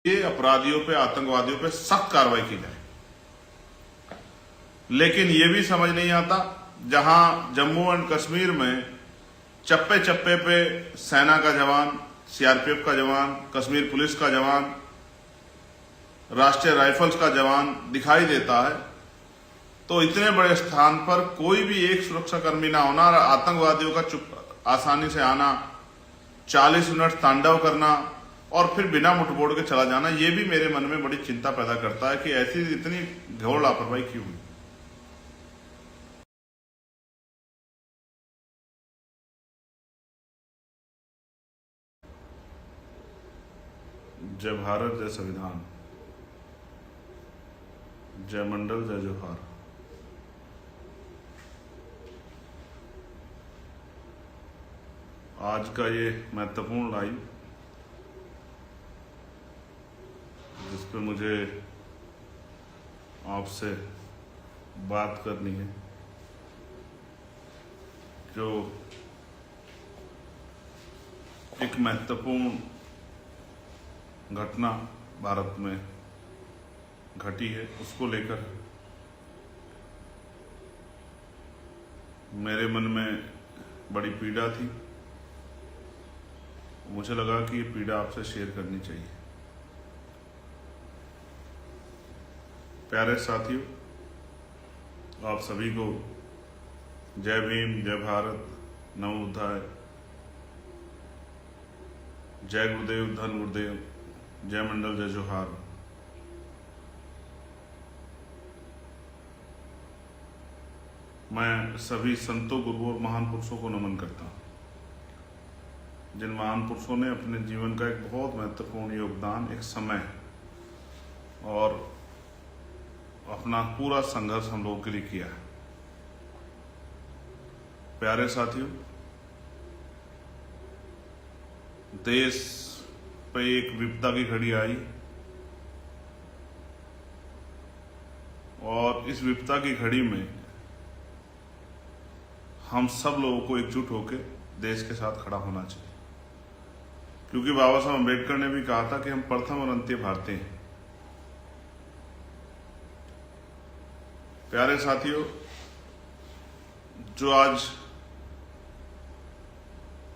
ये अपराधियों पे, आतंकवादियों पे सख्त कार्रवाई की जाए। लेकिन ये भी समझ नहीं आता, जहां जम्मू एंड कश्मीर में चप्पे चप्पे पे सेना का जवान, सीआरपीएफ का जवान, कश्मीर पुलिस का जवान, राष्ट्रीय राइफल्स का जवान दिखाई देता है, तो इतने बड़े स्थान पर कोई भी एक सुरक्षाकर्मी ना होना और आतंकवादियों का चुप आसानी से आना, 40 मिनट तांडव करना और फिर बिना मुठभेड़ के चला जाना, ये भी मेरे मन में बड़ी चिंता पैदा करता है कि ऐसी इतनी घोर लापरवाही क्यों हुई। जय भारत, जय संविधान, जय मंडल, जय जोहार। आज का ये महत्वपूर्ण लाइव, जिस पे मुझे आपसे बात करनी है, जो एक महत्वपूर्ण घटना भारत में घटी है, उसको लेकर मेरे मन में बड़ी पीड़ा थी। मुझे लगा कि ये पीड़ा आपसे शेयर करनी चाहिए। प्यारे साथियों, आप सभी को जय भीम, जय भारत, नमो बुद्धाय, जय गुरुदेव, धन गुरुदेव, जय मंडल, जय जोहार। मैं सभी संतों, गुरुओं और महान पुरुषों को नमन करता हूँ, जिन महान पुरुषों ने अपने जीवन का एक बहुत महत्वपूर्ण योगदान एक समय और अपना पूरा संघर्ष हम लोगों के लिए किया है। प्यारे साथियों, देश पे एक विपदा की घड़ी आई और इस विपदा की घड़ी में हम सब लोगों को एकजुट होकर देश के साथ खड़ा होना चाहिए, क्योंकि बाबा साहब अम्बेडकर ने भी कहा था कि हम प्रथम और अंत्य भारतीय हैं। प्यारे साथियों, जो आज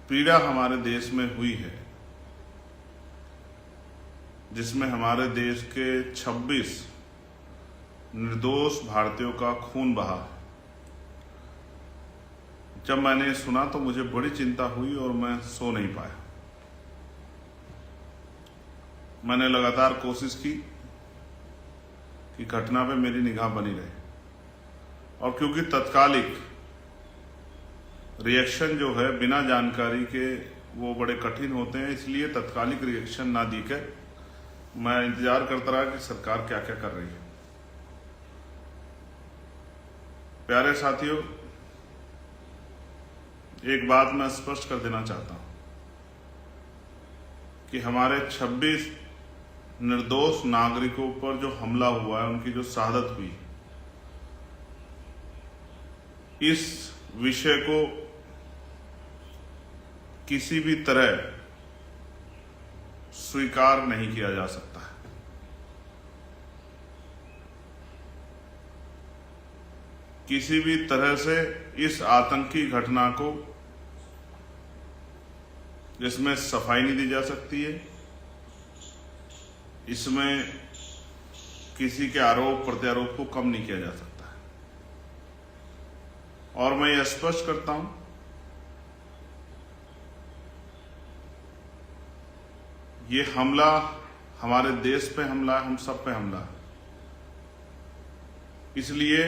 पीड़ा हमारे देश में हुई है, जिसमें हमारे देश के 26 निर्दोष भारतीयों का खून बहा है, जब मैंने सुना तो मुझे बड़ी चिंता हुई और मैं सो नहीं पाया। मैंने लगातार कोशिश की कि घटना पे मेरी निगाह बनी रहे, और क्योंकि तत्कालिक रिएक्शन जो है बिना जानकारी के वो बड़े कठिन होते हैं, इसलिए तत्कालिक रिएक्शन ना देकर मैं इंतजार करता रहा कि सरकार क्या क्या कर रही है। प्यारे साथियों, एक बात मैं स्पष्ट कर देना चाहता हूं कि हमारे 26 निर्दोष नागरिकों पर जो हमला हुआ है, उनकी जो शहादत हुई, इस विषय को किसी भी तरह स्वीकार नहीं किया जा सकता है। किसी भी तरह से इस आतंकी घटना को, जिसमें सफाई नहीं दी जा सकती है, इसमें किसी के आरोप प्रत्यारोप को कम नहीं किया जा सकता है। और मैं यह स्पष्ट करता हूं, ये हमला हमारे देश पे हमला है, हम सब पे हमला है। इसलिए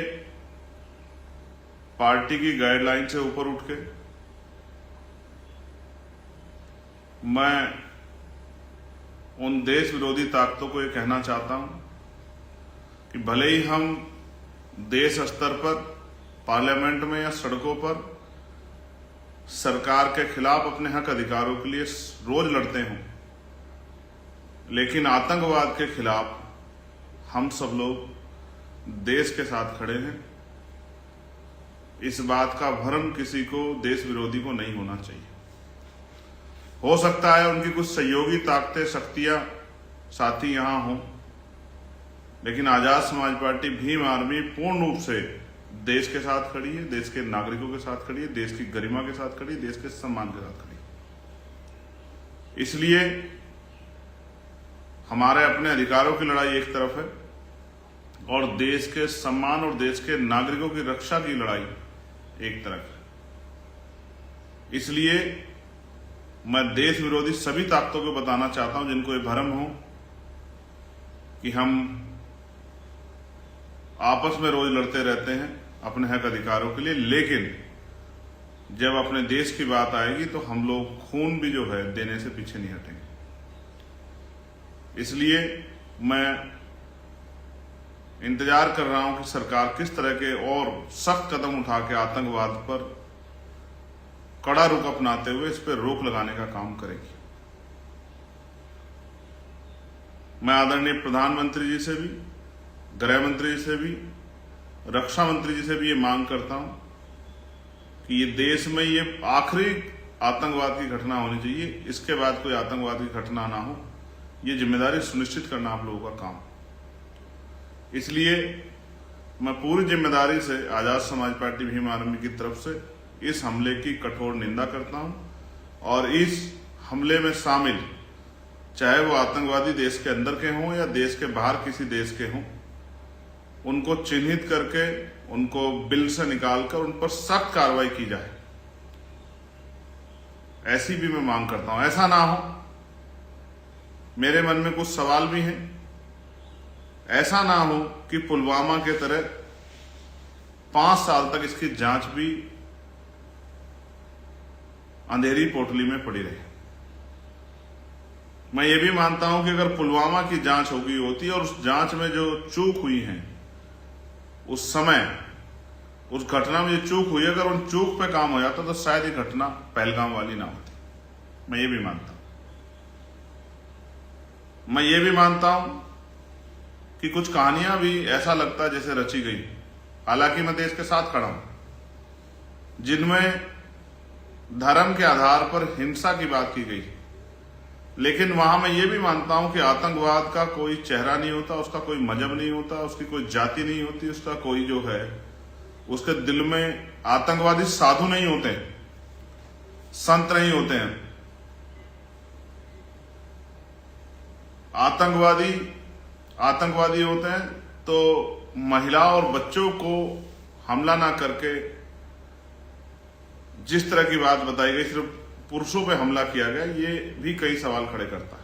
पार्टी की गाइडलाइन से ऊपर उठ के मैं उन देश विरोधी ताकतों को ये कहना चाहता हूं कि भले ही हम देश स्तर पर, पार्लियामेंट में या सड़कों पर सरकार के खिलाफ अपने हक अधिकारों के लिए रोज लड़ते हों, लेकिन आतंकवाद के खिलाफ हम सब लोग देश के साथ खड़े हैं। इस बात का भ्रम किसी को, देश विरोधी को नहीं होना चाहिए। हो सकता है उनकी कुछ सहयोगी ताकतें, शक्तियां साथी यहाँ हों, लेकिन आजाद समाज पार्टी भीम आर्मी पूर्ण रूप से देश के साथ खड़ी है, देश के नागरिकों के साथ खड़ी है, देश की गरिमा के साथ खड़ी है, देश के सम्मान के साथ खड़ी है। इसलिए हमारे अपने अधिकारों की लड़ाई एक तरफ है और देश के सम्मान और देश के नागरिकों की रक्षा की लड़ाई एक तरफ है। इसलिए मैं देश विरोधी सभी ताकतों को बताना चाहता हूं जिनको ये भ्रम हो कि हम आपस में रोज लड़ते रहते हैं अपने हक अधिकारों के लिए, लेकिन जब अपने देश की बात आएगी तो हम लोग खून भी जो है देने से पीछे नहीं हटेंगे। इसलिए मैं इंतजार कर रहा हूं कि सरकार किस तरह के और सख्त कदम उठा के आतंकवाद पर कड़ा रुख अपनाते हुए इस पर रोक लगाने का काम करेगी। मैं आदरणीय प्रधानमंत्री जी से भी, गृह मंत्री जी से भी, रक्षा मंत्री जी से भी ये मांग करता हूं कि ये देश में ये आखिरी आतंकवाद की घटना होनी चाहिए, इसके बाद कोई आतंकवाद की घटना ना हो। ये जिम्मेदारी सुनिश्चित करना आप लोगों का काम। इसलिए मैं पूरी जिम्मेदारी से आजाद समाज पार्टी भीम आर्मी की तरफ से इस हमले की कठोर निंदा करता हूं और इस हमले में शामिल चाहे वो आतंकवादी देश के अंदर के हों या देश के बाहर किसी देश के हों, उनको चिन्हित करके उनको बिल से निकालकर उन पर सख्त कार्रवाई की जाए, ऐसी भी मैं मांग करता हूं। ऐसा ना हो, मेरे मन में कुछ सवाल भी हैं, ऐसा ना हो कि पुलवामा के तरह 5 साल तक इसकी जांच भी अंधेरी पोटली में पड़ी रहे। मैं ये भी मानता हूं कि अगर पुलवामा की जांच होती और उस जांच में जो चूक हुई है, उस समय उस घटना में जो चूक हुई, अगर उन चूक पे काम हो जाता तो शायद ये घटना पहलगाम वाली ना होती। मैं ये भी मानता हूं। मैं ये भी मानता हूं कि कुछ कहानियां भी ऐसा लगता है जैसे रची गई, हालांकि मैं देश के साथ खड़ा हूं, जिनमें धर्म के आधार पर हिंसा की बात की गई, लेकिन वहां मैं ये भी मानता हूं कि आतंकवाद का कोई चेहरा नहीं होता, उसका कोई मजहब नहीं होता, उसकी कोई जाति नहीं होती, उसका कोई जो है उसके दिल में आतंकवादी साधु नहीं होते, संत नहीं होते हैं। आतंकवादी होते हैं तो महिला और बच्चों को हमला ना करके जिस तरह की बात बताई गई, सिर्फ पुरुषों पे हमला किया गया, ये भी कई सवाल खड़े करता है।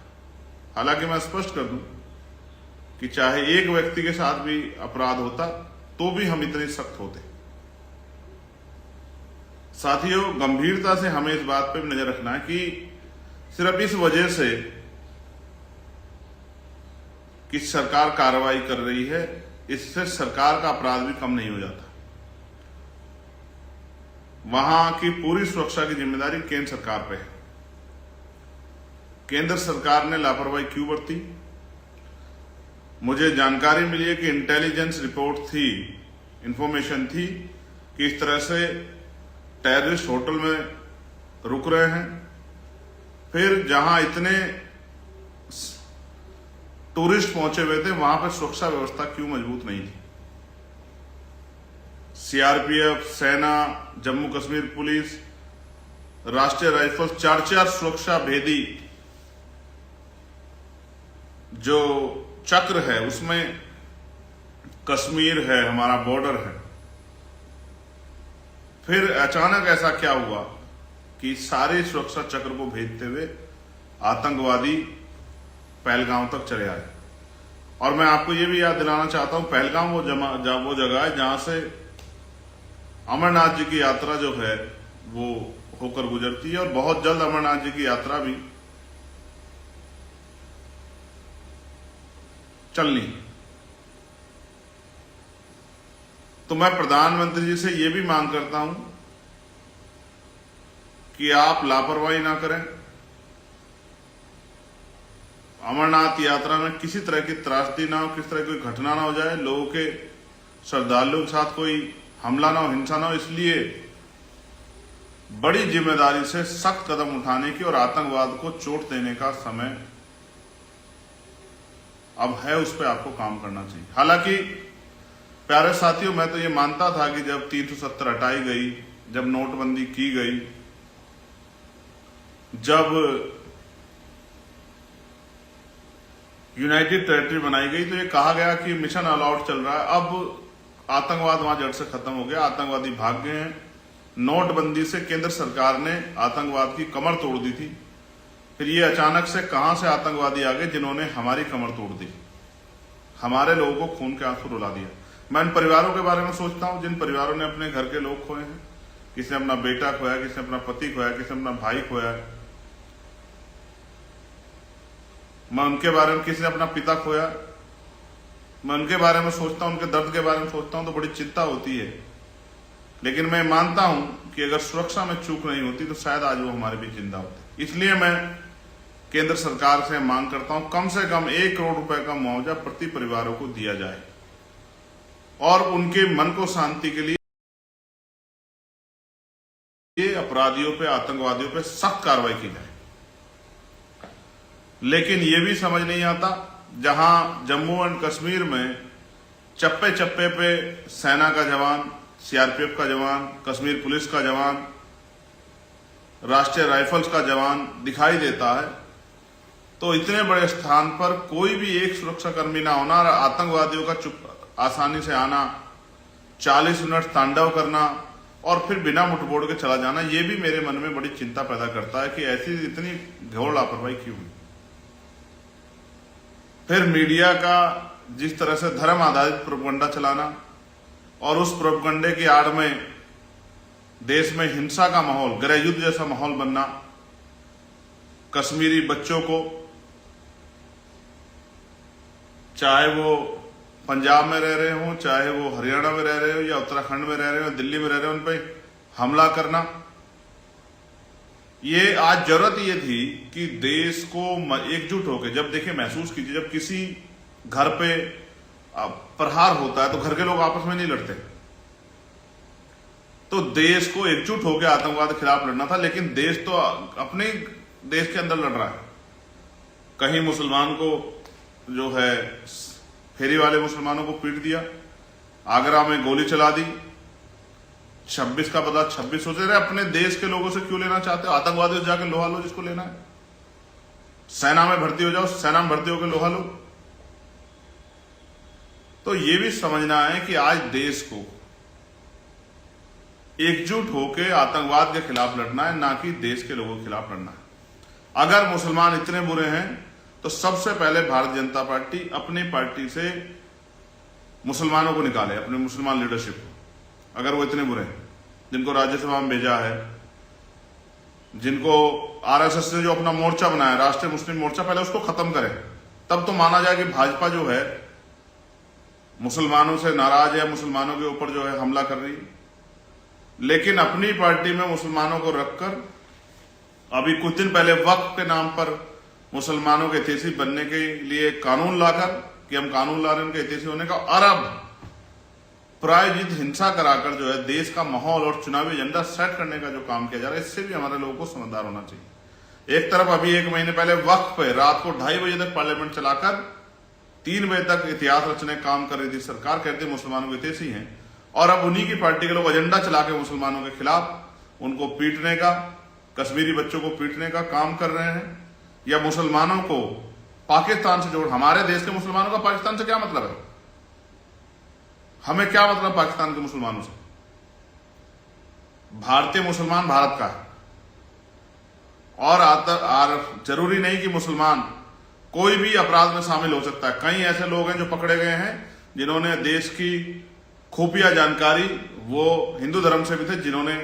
हालांकि मैं स्पष्ट कर दूं कि चाहे एक व्यक्ति के साथ भी अपराध होता तो भी हम इतने सख्त होते। साथियों, गंभीरता से हमें इस बात पे नजर रखना है कि सिर्फ इस वजह से कि सरकार कार्रवाई कर रही है, इससे सरकार का अपराध भी कम नहीं हो जाता। वहां की पूरी सुरक्षा की जिम्मेदारी केंद्र सरकार पे है। केंद्र सरकार ने लापरवाही क्यों बरती? मुझे जानकारी मिली है कि इंटेलिजेंस रिपोर्ट थी, इंफॉर्मेशन थी कि इस तरह से टेररिस्ट होटल में रुक रहे हैं, फिर जहां इतने टूरिस्ट पहुंचे हुए थे वहां पर सुरक्षा व्यवस्था क्यों मजबूत नहीं थी? सीआरपीएफ, सेना, जम्मू कश्मीर पुलिस, राष्ट्रीय राइफल्स, 4 सुरक्षा भेदी जो चक्र है, उसमें कश्मीर है, हमारा बॉर्डर है। फिर अचानक ऐसा क्या हुआ कि सारे सुरक्षा चक्र को भेजते हुए आतंकवादी पहलगाम तक चले आए। और मैं आपको यह भी याद दिलाना चाहता हूं, पहलगाम वो जगह है जहां से अमरनाथ जी की यात्रा जो है वो होकर गुजरती है और बहुत जल्द अमरनाथ जी की यात्रा भी चलनी। तो मैं प्रधानमंत्री जी से यह भी मांग करता हूं कि आप लापरवाही ना करें, अमरनाथ यात्रा में किसी तरह की त्रासदी ना हो, किसी तरह की घटना ना हो जाए, लोगों के, श्रद्धालुओं के साथ कोई हमला ना हो, हिंसा ना हो। इसलिए बड़ी जिम्मेदारी से सख्त कदम उठाने की और आतंकवाद को चोट देने का समय अब है उस पर आपको काम करना चाहिए। हालांकि प्यारे साथियों, मैं तो ये मानता था कि जब 370 हटाई गई, जब नोटबंदी की गई, जब यूनाइटेड टेरिटरी बनाई गई, तो ये कहा गया कि मिशन ऑल आउट चल रहा है। अब आतंकवाद वहां जड़ से खत्म हो गया, आतंकवादी भाग गए हैं। नोटबंदी से केंद्र सरकार ने आतंकवाद की कमर तोड़ दी थी। फिर ये अचानक से कहां से आतंकवादी आ गए जिन्होंने हमारी कमर तोड़ दी, हमारे लोगों को खून के आंसू रुला दिया। मैं इन परिवारों के बारे में सोचता हूं जिन परिवारों ने अपने घर के लोग खोए हैं। किसी ने अपना बेटा खोया, किसी ने अपना पति खोया, किसी ने अपना भाई खोया। मैं उनके बारे में, किसी ने अपना पिता खोया, मैं उनके बारे में सोचता हूं, उनके दर्द के बारे में सोचता हूं तो बड़ी चिंता होती है। लेकिन मैं मानता हूं कि अगर सुरक्षा में चूक नहीं होती तो शायद आज वो हमारे बीच जिंदा होते। इसलिए मैं केंद्र सरकार से मांग करता हूं कम से कम 1 करोड़ रुपए का मुआवजा प्रति परिवारों को दिया जाए और उनके मन को शांति के लिए अपराधियों पे, आतंकवादियों पे सख्त कार्रवाई की जाए। लेकिन यह भी समझ नहीं आता, जहां जम्मू एंड कश्मीर में चप्पे चप्पे पे सेना का जवान, सीआरपीएफ का जवान, कश्मीर पुलिस का जवान, राष्ट्रीय राइफल्स का जवान दिखाई देता है, तो इतने बड़े स्थान पर कोई भी एक सुरक्षाकर्मी ना होना, आतंकवादियों का चुप आसानी से आना, 40 मिनट तांडव करना और फिर बिना मुठभेड़ के चला जाना, यह भी मेरे मन में बड़ी चिंता पैदा करता है कि ऐसी इतनी घोर लापरवाही क्यों हुई। फिर मीडिया का जिस तरह से धर्म आधारित प्रोपगंडा चलाना और उस प्रोपगंडे की आड़ में देश में हिंसा का माहौल, गृह युद्ध जैसा माहौल बनना, कश्मीरी बच्चों को, चाहे वो पंजाब में रह रहे हो, चाहे वो हरियाणा में रह रहे हो या उत्तराखंड में रह रहे हो, दिल्ली में रह रहे हो, उन पर हमला करना। ये आज जरूरत ये थी कि देश को एकजुट होकर, जब देखिए महसूस कीजिए, जब किसी घर पे प्रहार होता है तो घर के लोग आपस में नहीं लड़ते, तो देश को एकजुट होकर आतंकवाद के खिलाफ लड़ना था। लेकिन देश तो अपने देश के अंदर लड़ रहा है। कहीं मुसलमान को जो है फेरी वाले मुसलमानों को पीट दिया, आगरा में गोली चला दी, 26 का बदला 26 सोच रहे। अपने देश के लोगों से क्यों लेना चाहते हो? आतंकवादियों से जाकर लोहा लो जिसको लेना है, सेना में भर्ती हो जाओ, सेना में भर्ती होकर लोहा लो। तो ये भी समझना है कि आज देश को एकजुट होकर आतंकवाद के खिलाफ लड़ना है, ना कि देश के लोगों के खिलाफ लड़ना है। अगर मुसलमान इतने बुरे हैं तो सबसे पहले भारतीय जनता पार्टी अपनी पार्टी से मुसलमानों को निकाले, अपने मुसलमान लीडरशिप को। अगर वो इतने बुरे हैं, जिनको राज्यसभा में भेजा है, जिनको आरएसएस ने जो अपना मोर्चा बनाया, राष्ट्रीय मुस्लिम मोर्चा, पहले उसको खत्म करें, तब तो माना जाए कि भाजपा जो है मुसलमानों से नाराज है, मुसलमानों के ऊपर जो है हमला कर रही है। लेकिन अपनी पार्टी में मुसलमानों को रखकर, अभी कुछ दिन पहले वक्फ के नाम पर मुसलमानों के हितैषी बनने के लिए कानून लाकर, कि हम कानून ला रहे हैं उनके हितैषी होने का, अरब प्रायोजित हिंसा कराकर जो है देश का माहौल और चुनावी एजेंडा सेट करने का जो काम किया जा रहा है, इससे भी हमारे लोगों को समझदार होना चाहिए। एक तरफ अभी 1 महीने पहले वक्फ पे रात को 2:30 बजे तक पार्लियामेंट चलाकर 3 बजे तक इतिहास रचने का काम कर रही थी सरकार, कहते मुसलमानों के हितैषी हैं, और अब उन्हीं की पार्टी के लोग एजेंडा चला के मुसलमानों के खिलाफ उनको पीटने का, कश्मीरी बच्चों को पीटने का काम कर रहे हैं, या मुसलमानों को पाकिस्तान से जोड़। हमारे देश के मुसलमानों का पाकिस्तान से क्या मतलब है? हमें क्या मतलब पाकिस्तान के मुसलमानों से? भारतीय मुसलमान भारत का है, और जरूरी नहीं कि मुसलमान कोई भी अपराध में शामिल हो सकता है। कई ऐसे लोग हैं जो पकड़े गए हैं जिन्होंने देश की खुफिया जानकारी, वो हिंदू धर्म से भी थे, जिन्होंने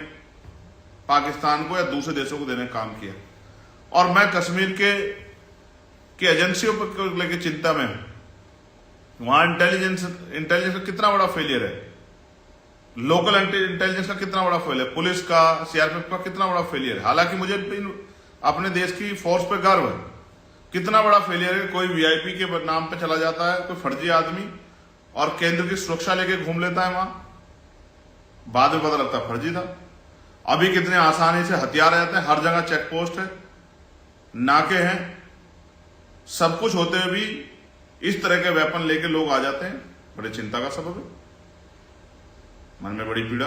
पाकिस्तान को या दूसरे देशों को देने का काम किया। और मैं कश्मीर के एजेंसियों पर लेकर चिंता में हूं। वहां इंटेलिजेंस का कितना बड़ा फेलियर है, लोकल इंटेलिजेंस का कितना बड़ा फेलियर है, पुलिस का, सीआरपीएफ का कितना बड़ा फेलियर है। हालांकि मुझे अपने देश की फोर्स पे गर्व है, कितना बड़ा फेलियर है। कोई वीआईपी के नाम पे चला जाता है, कोई फर्जी आदमी, और केंद्र की सुरक्षा लेके घूम लेता है वहां, बाद में पता लगता है फर्जी था। अभी कितने आसानी से हथियार आ जाते हैं, हर जगह चेक पोस्ट है, नाके हैं, सब कुछ होते हुए भी इस तरह के वेपन लेके लोग आ जाते हैं, बड़े चिंता का सबब है। मन में बड़ी पीड़ा,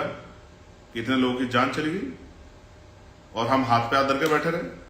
कितने लोगों की जान चली गई और हम हाथ पे हाथ धर के बैठे रहे।